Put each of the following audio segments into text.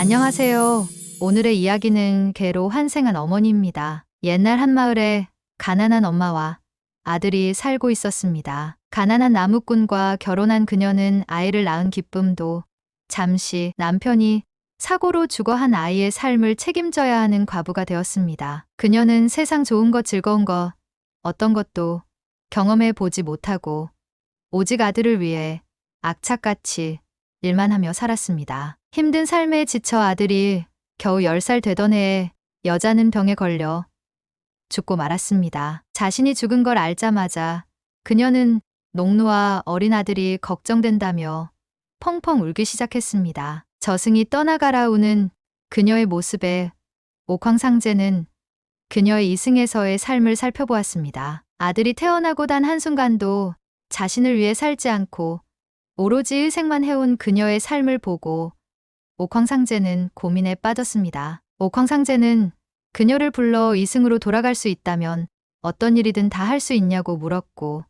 안녕하세요. 오늘의 이야기는 개로 환생한 어머니입니다. 옛날 한 마을에 가난한 엄마와 아들이 살고 있었습니다. 가난한 나무꾼과 결혼한 그녀는 아이를 낳은 기쁨도 잠시 남편이 사고로 죽어 한 아이의 삶을 책임져야 하는 과부가 되었습니다. 그녀는 세상 좋은 것 즐거운 것 어떤 것도 경험해 보지 못하고 오직 아들을 위해 악착같이 일만 하며 살았습니다. 힘든 삶에 지쳐 아들이 겨우 10살 되던 해에 여자는 병에 걸려 죽고 말았습니다. 자신이 죽은 걸 알자마자 그녀는 농노와 어린 아들이 걱정된다며 펑펑 울기 시작했습니다. 저승이 떠나가라 우는 그녀의 모습에 옥황상제는 그녀의 이승에서의 삶을 살펴보았습니다. 아들이 태어나고 단 한순간도 자신을 위해 살지 않고 오로지 의색만 해온 그녀의 삶을 보고 옥황상제는 고민에 빠졌습니다. 옥황상제는 그녀를 불러 이승으로 돌아갈 수 있다면 어떤 일이든 다 할 수 있냐고 물었고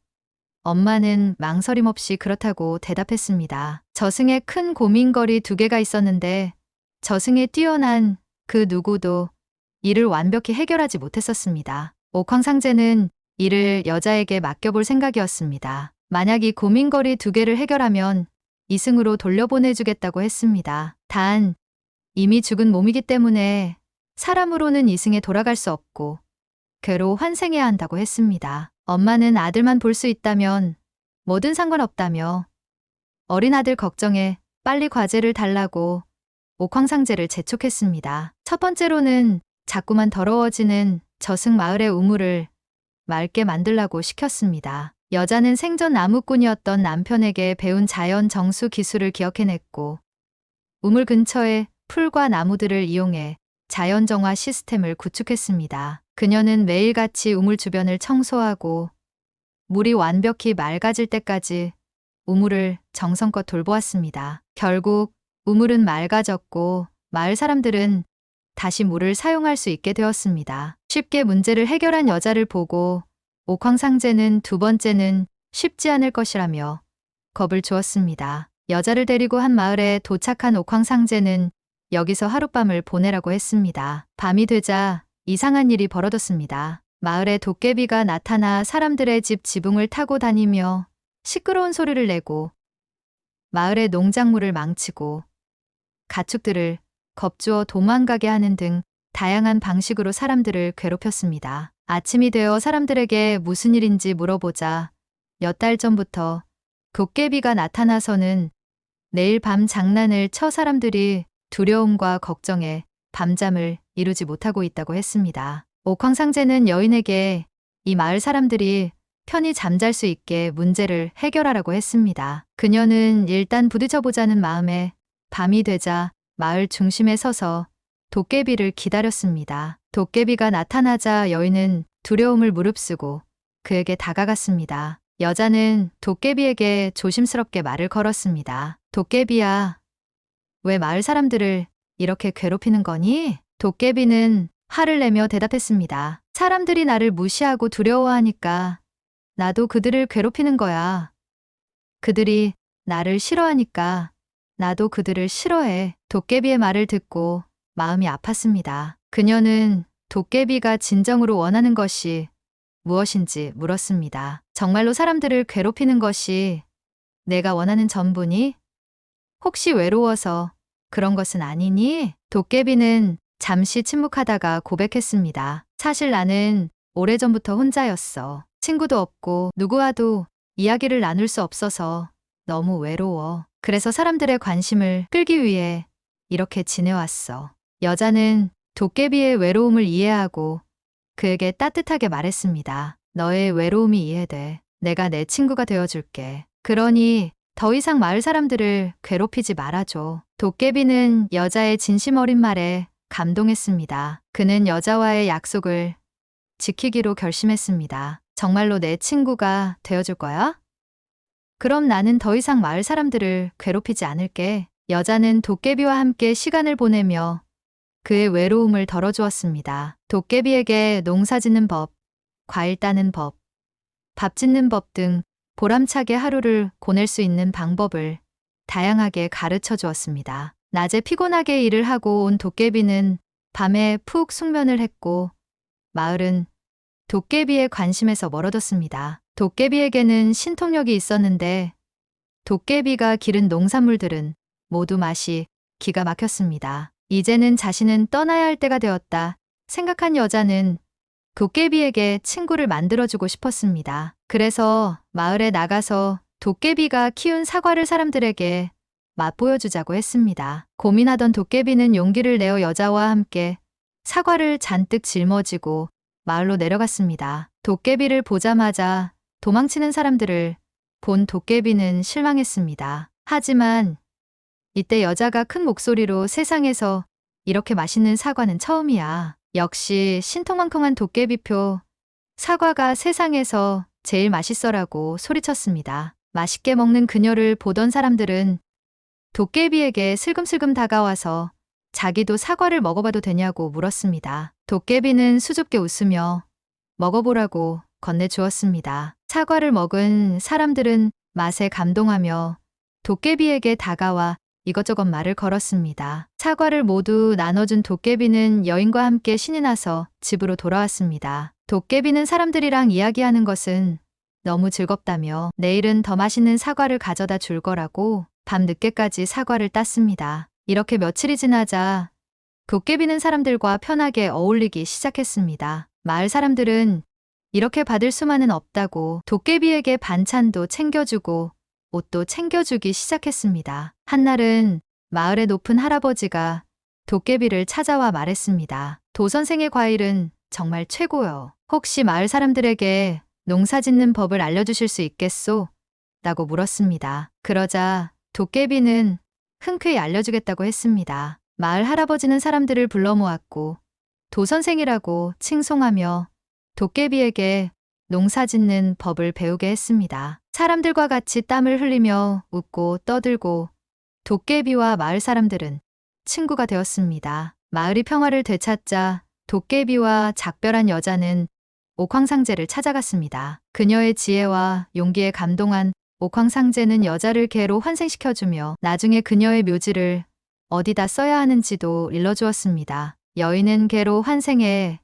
엄마는 망설임 없이 그렇다고 대답했습니다. 저승에 큰 고민거리 2개가 있었는데 저승에 뛰어난 그 누구도 이를 완벽히 해결하지 못했었습니다. 옥황상제는 이를 여자에게 맡겨볼 생각이었습니다. 만약 이 고민거리 2개를 해결하면 이승으로 돌려보내주겠다고 했습니다. 단 이미 죽은 몸이기 때문에 사람으로는 이승에 돌아갈 수 없고 괴로 환생해야 한다고 했습니다. 엄마는 아들만 볼 수 있다면 뭐든 상관없다며 어린 아들 걱정에 빨리 과제를 달라고 옥황상제를 재촉했습니다. 첫 번째로는 자꾸만 더러워지는 저승 마을의 우물을 맑게 만들라고 시켰습니다. 여자는 생전 나무꾼이었던 남편에게 배운 자연 정수 기술을 기억해냈고 우물 근처에 풀과 나무들을 이용해 자연 정화 시스템을 구축했습니다. 그녀는 매일같이 우물 주변을 청소하고 물이 완벽히 맑아질 때까지 우물을 정성껏 돌보았습니다. 결국 우물은 맑아졌고 마을 사람들은 다시 물을 사용할 수 있게 되었습니다. 쉽게 문제를 해결한 여자를 보고 옥황상제는 2번째는 쉽지 않을 것이라며 겁을 주었습니다. 여자를 데리고 한 마을에 도착한 옥황상제는 여기서 하룻밤을 보내라고 했습니다. 밤이 되자 이상한 일이 벌어졌습니다. 마을에 도깨비가 나타나 사람들의 집 지붕을 타고 다니며 시끄러운 소리를 내고 마을의 농작물을 망치고 가축들을 겁주어 도망가게 하는 등 다양한 방식으로 사람들을 괴롭혔습니다. 아침이 되어 사람들에게 무슨 일인지 물어보자 몇 달 전부터 도깨비가 나타나서는 내일 밤 장난을 쳐 사람들이 두려움과 걱정에 밤잠을 이루지 못하고 있다고 했습니다. 옥황상제는 여인에게 이 마을 사람들이 편히 잠잘 수 있게 문제를 해결하라고 했습니다. 그녀는 일단 부딪혀보자는 마음에 밤이 되자 마을 중심에 서서 도깨비를 기다렸습니다. 도깨비가 나타나자 여인은 두려움을 무릅쓰고 그에게 다가갔습니다. 여자는 도깨비에게 조심스럽게 말을 걸었습니다. 도깨비야, 왜 마을 사람들을 이렇게 괴롭히는 거니? 도깨비는 화를 내며 대답했습니다. 사람들이 나를 무시하고 두려워하니까 나도 그들을 괴롭히는 거야. 그들이 나를 싫어하니까 나도 그들을 싫어해. 도깨비의 말을 듣고 마음이 아팠습니다. 그녀는 도깨비가 진정으로 원하는 것이 무엇인지 물었습니다. 정말로 사람들을 괴롭히는 것이 내가 원하는 전부니? 혹시 외로워서 그런 것은 아니니? 도깨비는 잠시 침묵하다가 고백했습니다. 사실 나는 오래전부터 혼자였어. 친구도 없고 누구와도 이야기를 나눌 수 없어서 너무 외로워. 그래서 사람들의 관심을 끌기 위해 이렇게 지내왔어. 여자는 도깨비의 외로움을 이해하고 그에게 따뜻하게 말했습니다. 너의 외로움이 이해돼. 내가 내 친구가 되어줄게. 그러니 더 이상 마을 사람들을 괴롭히지 말아줘. 도깨비는 여자의 진심 어린 말에 감동했습니다. 그는 여자와의 약속을 지키기로 결심했습니다. 정말로 내 친구가 되어줄 거야? 그럼 나는 더 이상 마을 사람들을 괴롭히지 않을게. 여자는 도깨비와 함께 시간을 보내며 그의 외로움을 덜어주었습니다. 도깨비에게 농사 짓는 법, 과일 따는 법, 밥 짓는 법 등 보람차게 하루를 보낼 수 있는 방법을 다양하게 가르쳐 주었습니다. 낮에 피곤하게 일을 하고 온 도깨비는 밤에 푹 숙면을 했고 마을은 도깨비의 관심에서 멀어졌습니다. 도깨비에게는 신통력이 있었는데 도깨비가 기른 농산물들은 모두 맛이 기가 막혔습니다. 이제는 자신은 떠나야 할 때가 되었다 생각한 여자는 도깨비에게 친구를 만들어주고 싶었습니다. 그래서 마을에 나가서 도깨비가 키운 사과를 사람들에게 맛보여주자고 했습니다. 고민하던 도깨비는 용기를 내어 여자와 함께 사과를 잔뜩 짊어지고 마을로 내려갔습니다. 도깨비를 보자마자 도망치는 사람들을 본 도깨비는 실망했습니다. 하지만 이때 여자가 큰 목소리로 세상에서 이렇게 맛있는 사과는 처음이야. 역시 신통망통한 도깨비표 사과가 세상에서 제일 맛있어라고 소리쳤습니다. 맛있게 먹는 그녀를 보던 사람들은 도깨비에게 슬금슬금 다가와서 자기도 사과를 먹어봐도 되냐고 물었습니다. 도깨비는 수줍게 웃으며 먹어보라고 건네주었습니다. 사과를 먹은 사람들은 맛에 감동하며 도깨비에게 다가와 이것저것 말을 걸었습니다. 사과를 모두 나눠준 도깨비는 여인과 함께 신이 나서 집으로 돌아왔습니다. 도깨비는 사람들이랑 이야기하는 것은 너무 즐겁다며 내일은 더 맛있는 사과를 가져다 줄 거라고 밤 늦게까지 사과를 땄습니다. 이렇게 며칠이 지나자 도깨비는 사람들과 편하게 어울리기 시작했습니다. 마을 사람들은 이렇게 받을 수만은 없다고 도깨비에게 반찬도 챙겨주고 옷도 챙겨주기 시작했습니다. 한날은 마을의 높은 할아버지가 도깨비를 찾아와 말했습니다. 도선생의 과일은 정말 최고요. 혹시 마을 사람들에게 농사 짓는 법을 알려주실 수 있겠소? 라고 물었습니다. 그러자 도깨비는 흔쾌히 알려주겠다고 했습니다. 마을 할아버지는 사람들을 불러 모았고 도선생이라고 칭송하며 도깨비에게 농사 짓는 법을 배우게 했습니다. 사람들과 같이 땀을 흘리며 웃고 떠들고 도깨비와 마을 사람들은 친구가 되었습니다. 마을이 평화를 되찾자 도깨비와 작별한 여자는 옥황상제를 찾아갔습니다. 그녀의 지혜와 용기에 감동한 옥황상제는 여자를 개로 환생시켜주며 나중에 그녀의 묘지를 어디다 써야 하는지도 일러주었습니다. 여인은 개로 환생해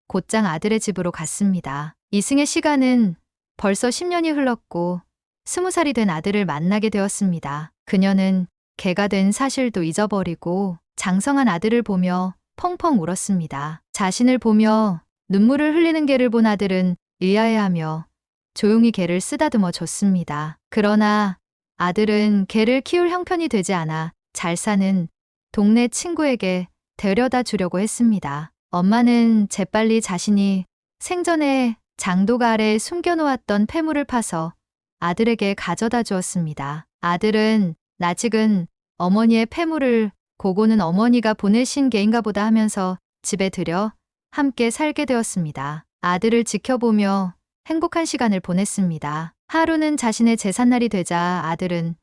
곧장 아들의 집으로 갔습니다. 이승의 시간은 벌써 10년이 흘렀고 20살이 된 아들을 만나게 되었습니다. 그녀는 개가 된 사실도 잊어버리고 장성한 아들을 보며 펑펑 울었습니다. 자신을 보며 눈물을 흘리는 개를 본 아들은 의아해하며 조용히 개를 쓰다듬어 줬습니다. 그러나 아들은 개를 키울 형편이 되지 않아 잘 사는 동네 친구에게 데려다 주려고 했습니다. 엄마는 재빨리 자신이 생전에 장독 아래에 숨겨놓았던 폐물을 파서 아들에게 가져다 주었습니다. 아들은 낯익은 어머니의 폐물을 고고는 어머니가 보내신 개인가 보다 하면서 집에 들여 함께 살게 되었습니다. 아들을 지켜보며 행복한 시간을 보냈습니다. 하루는 자신의 제삿날이 되자 아들은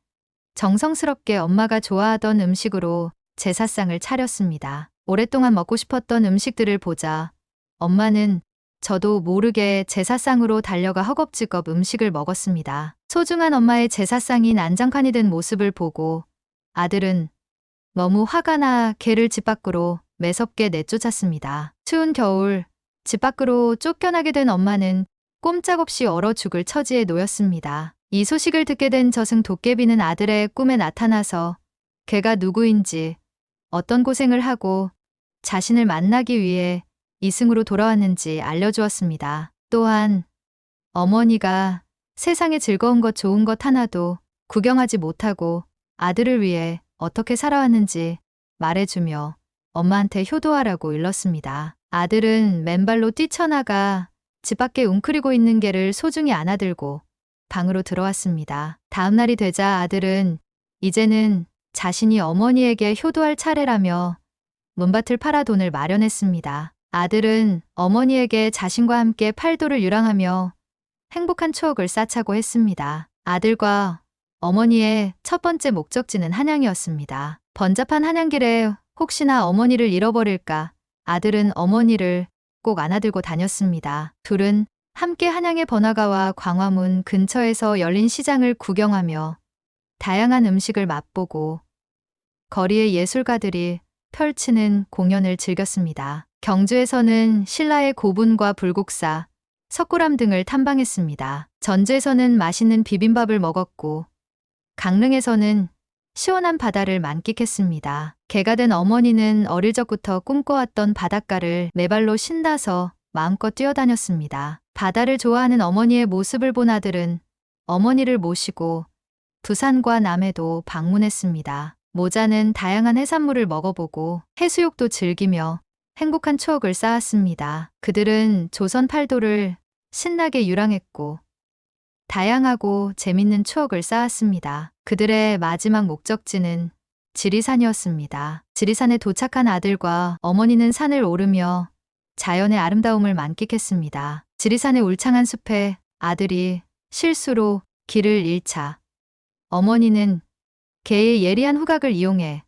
정성스럽게 엄마가 좋아하던 음식으로 제사상을 차렸습니다. 오랫동안 먹고 싶었던 음식들을 보자 엄마는 저도 모르게 제사상으로 달려가 허겁지겁 음식을 먹었습니다. 소중한 엄마의 제사상이 난장판이 된 모습을 보고 아들은 너무 화가 나 개를 집 밖으로 매섭게 내쫓았습니다. 추운 겨울 집 밖으로 쫓겨나게 된 엄마는 꼼짝없이 얼어 죽을 처지에 놓였습니다. 이 소식을 듣게 된 저승 도깨비는 아들의 꿈에 나타나서 개가 누구인지 어떤 고생을 하고 자신을 만나기 위해 이승으로 돌아왔는지 알려주었습니다. 또한 어머니가 세상에 즐거운 것 좋은 것 하나도 구경하지 못하고 아들을 위해 어떻게 살아왔는지 말해주며 엄마한테 효도하라고 일렀습니다. 아들은 맨발로 뛰쳐나가 집 밖에 웅크리고 있는 개를 소중히 안아들고 방으로 들어왔습니다. 다음 날이 되자 아들은 이제는 자신이 어머니에게 효도할 차례라며 문밭을 팔아 돈을 마련했습니다. 아들은 어머니에게 자신과 함께 팔도를 유랑하며 행복한 추억을 쌓자고 했습니다. 아들과 어머니의 첫 번째 목적지는 한양이었습니다. 번잡한 한양길에 혹시나 어머니를 잃어버릴까 아들은 어머니를 꼭 안아들고 다녔습니다. 둘은 함께 한양의 번화가와 광화문 근처에서 열린 시장을 구경하며 다양한 음식을 맛보고 거리의 예술가들이 펼치는 공연을 즐겼습니다. 경주에서는 신라의 고분과 불국사, 석굴암 등을 탐방했습니다. 전주에서는 맛있는 비빔밥을 먹었고 강릉에서는 시원한 바다를 만끽했습니다. 개가 된 어머니는 어릴 적부터 꿈꿔왔던 바닷가를 맨발로 신나서 마음껏 뛰어다녔습니다. 바다를 좋아하는 어머니의 모습을 본 아들은 어머니를 모시고 부산과 남해도 방문했습니다. 모자는 다양한 해산물을 먹어보고 해수욕도 즐기며 행복한 추억을 쌓았습니다. 그들은 조선 팔도를 신나게 유랑했고 다양하고 재밌는 추억을 쌓았습니다. 그들의 마지막 목적지는 지리산이었습니다. 지리산에 도착한 아들과 어머니는 산을 오르며 자연의 아름다움을 만끽했습니다. 지리산의 울창한 숲에 아들이 실수로 길을 잃자 어머니는 개의 예리한 후각을 이용해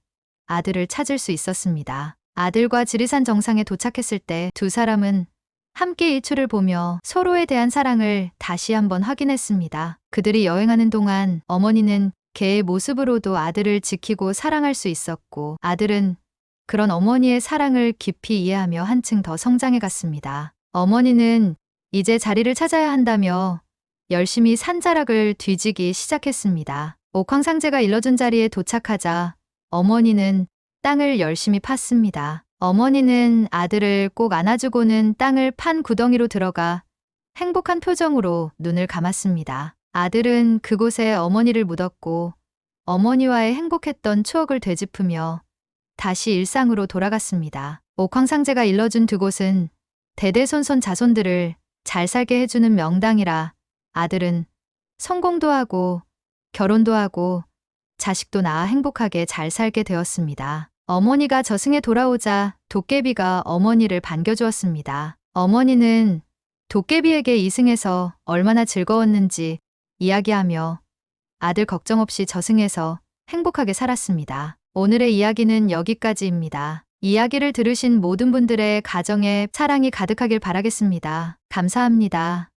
아들을 찾을 수 있었습니다. 아들과 지리산 정상에 도착했을 때 두 사람은 함께 일출을 보며 서로에 대한 사랑을 다시 한번 확인했습니다. 그들이 여행하는 동안 어머니는 개의 모습으로도 아들을 지키고 사랑할 수 있었고 아들은 그런 어머니의 사랑을 깊이 이해하며 한층 더 성장해 갔습니다. 어머니는 이제 자리를 찾아야 한다며 열심히 산자락을 뒤지기 시작했습니다. 옥황상제가 일러준 자리에 도착하자 어머니는 땅을 열심히 팠습니다. 어머니는 아들을 꼭 안아주고는 땅을 판 구덩이로 들어가 행복한 표정으로 눈을 감았습니다. 아들은 그곳에 어머니를 묻었고 어머니와의 행복했던 추억을 되짚으며 다시 일상으로 돌아갔습니다. 옥황상제가 일러준 두 곳은 대대손손 자손들을 잘 살게 해주는 명당이라 아들은 성공도 하고 결혼도 하고 자식도 낳아 행복하게 잘 살게 되었습니다. 어머니가 저승에 돌아오자 도깨비가 어머니를 반겨주었습니다. 어머니는 도깨비에게 이승에서 얼마나 즐거웠는지 이야기하며 아들 걱정 없이 저승에서 행복하게 살았습니다. 오늘의 이야기는 여기까지입니다. 이야기를 들으신 모든 분들의 가정에 사랑이 가득하길 바라겠습니다. 감사합니다.